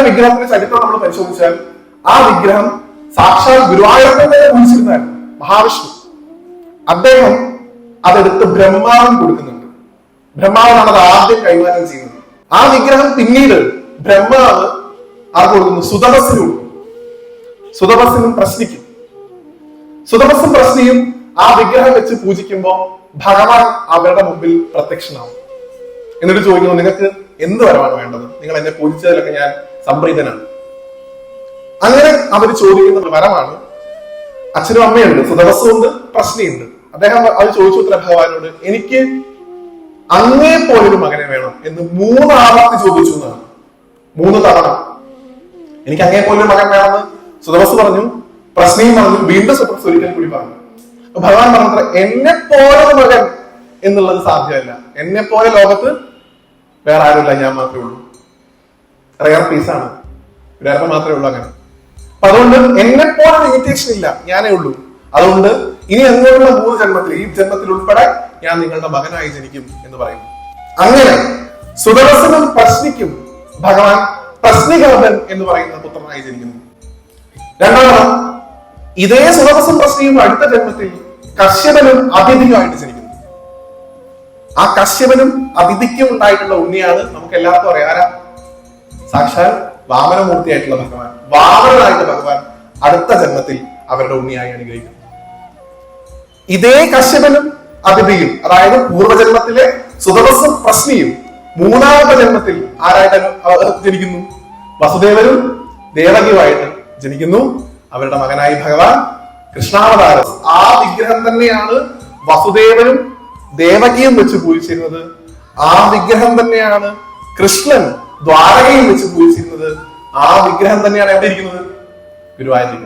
ഒരു വിഗ്രഹത്തിന്റെ ചരിത്രം നമ്മൾ പരിശോധിച്ചാൽ ആ വിഗ്രഹം സാക്ഷാൽ ഗുരുവായൂരപ്പനെ വിളിച്ചിരുന്നായിരുന്നു, മഹാവിഷ്ണു. അദ്ദേഹം അതെടുത്ത് ബ്രഹ്മാവിന് കൊടുക്കുന്നുണ്ട്. ബ്രഹ്മാവിനാണ് അത് ആദ്യം കൈമാറ്റം ചെയ്യുന്നത്. ആ വിഗ്രഹം പിന്നീട് ബ്രഹ്മാവ് ആർക്ക് കൊടുക്കുന്നു? സുതപസ്സിന് കൊടുക്കും. സുതപസ്സിനും പ്രശ്നിക്കും. സുതപസ്സും പ്രശ്നിയും ആ വിഗ്രഹം വെച്ച് പൂജിക്കുമ്പോൾ ഭഗവാൻ അവരുടെ മുമ്പിൽ പ്രത്യക്ഷനാവും. എന്നിട്ട് ചോദിക്കുന്നു, നിങ്ങൾക്ക് എന്ത് വരമാണ് വേണ്ടത്? നിങ്ങൾ എന്നെ പൂജിച്ചതിലൊക്കെ ഞാൻ സംപ്രീതനാണ്. അങ്ങനെ അവർ ചോദിക്കുന്ന വരമാണ്. അച്ഛനും അമ്മയുണ്ട്, സുതപസ്സുണ്ട്, പ്രശ്നിയുണ്ട്. അദ്ദേഹം അത് ചോദിച്ചു ഉത്തര ഭഗവാനോട്, എനിക്ക് അങ്ങേ പോലൊരു മകനെ വേണം എന്ന് 3 ആവർത്തി ചോദിച്ചു എന്നാണ്. 3 തവണ എനിക്ക് അങ്ങേ പോലൊരു മകൻ വേണമെന്ന് സുതപസ് പറഞ്ഞു, പ്രശ്നിയും പറഞ്ഞു, വീണ്ടും സുതപസ് ഒരിക്കൽ കൂടി പറഞ്ഞു. ഭഗവാൻ പറഞ്ഞത്ര എന്നെ പോലെ മകൻ എന്നുള്ളത് സാധ്യമല്ല. എന്നെ പോലെ ലോകത്ത് വേറെ ആരുമില്ല, ഞാൻ മാത്രമേ ഉള്ളൂ. റെയർ പീസാണ്, ഒരാൾക്ക് മാത്രമേ ഉള്ളൂ അങ്ങനെ. അപ്പൊ അതുകൊണ്ട് എന്നെ പോലെ ലിമിറ്റേഷൻ ഇല്ല, ഞാനേ ഉള്ളൂ. അതുകൊണ്ട് ഇനി എന്നുള്ള 3 ജന്മത്തിൽ, ഈ ജന്മത്തിൽ ഉൾപ്പെടെ ഞാൻ നിങ്ങളുടെ മകനായി ജനിക്കും എന്ന് പറയുന്നു. അങ്ങനെ സുതപസ്സിനും പ്രശ്നിക്കും ഭഗവാൻ പ്രശ്നികർദ്ധൻ എന്ന് പറയുന്ന പുത്രനായി ജനിക്കുന്നു. രണ്ടാമത് ഇതേ സുതപസ്സും പ്രശ്നിയും അടുത്ത ജന്മത്തിൽ കശ്യപനും അതിഥിയുമായിട്ട് ജനിക്കുന്നു. ആ കശ്യപനും അതിഥിക്കും ഉണ്ടായിട്ടുള്ള ഉണ്ണിയാണ് നമുക്ക് എല്ലാവർക്കും അറിയാം. ആരാ? സാക്ഷാൽ വാമനമൂർത്തിയായിട്ടുള്ള ഭഗവാൻ. വാമനായിട്ട് ഭഗവാൻ അടുത്ത ജന്മത്തിൽ അവരുടെ ഉണ്ണിയായി അനുഗ്രഹിക്കുന്നു. ഇതേ കശ്യപനും അതിഥിയും, അതായത് പൂർവ്വജന്മത്തിലെ സുതപസ്സും പ്രശ്നിയും 3ാമത്തെ ജന്മത്തിൽ ആരായിട്ട് ജനിക്കുന്നു? വസുദേവരും ദേവകിയുമായിട്ട് ജനിക്കുന്നു. അവരുടെ മകനായി ഭഗവാൻ കൃഷ്ണാവതാരം. ആ വിഗ്രഹം തന്നെയാണ് വസുദേവനും ദേവകിയും വെച്ച് പൂജിച്ചിരുന്നത്. ആ വിഗ്രഹം തന്നെയാണ് കൃഷ്ണൻ ദ്വാരകയും വെച്ച് പൂജിച്ചിരുന്നത്. ആ വിഗ്രഹം തന്നെയാണ് എവിടെ ഇരിക്കുന്നത്? ഗുരുവായൂരിൽ.